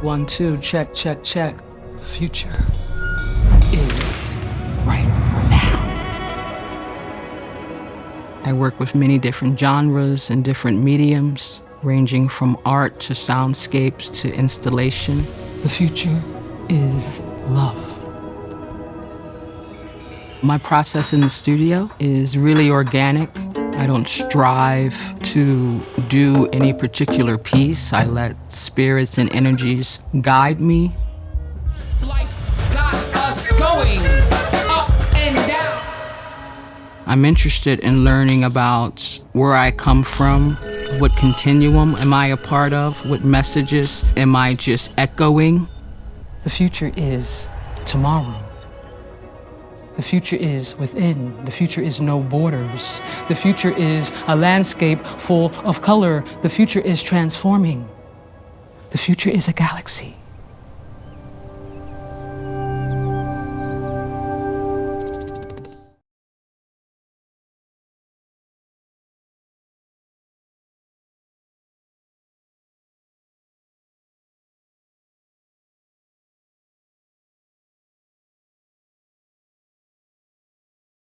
1, 2, check, check, check. The future is right now. I work with many different genres and different mediums, ranging from art to soundscapes to installation. The future is love. My process in the studio is really organic. I don't strive to do any particular piece. I let spirits and energies guide me. Life got us going up and down. I'm interested in learning about where I come from, what continuum am I a part of, what messages am I just echoing. The future is tomorrow. The future is within. The future is no borders. The future is a landscape full of color. The future is transforming. The future is a galaxy.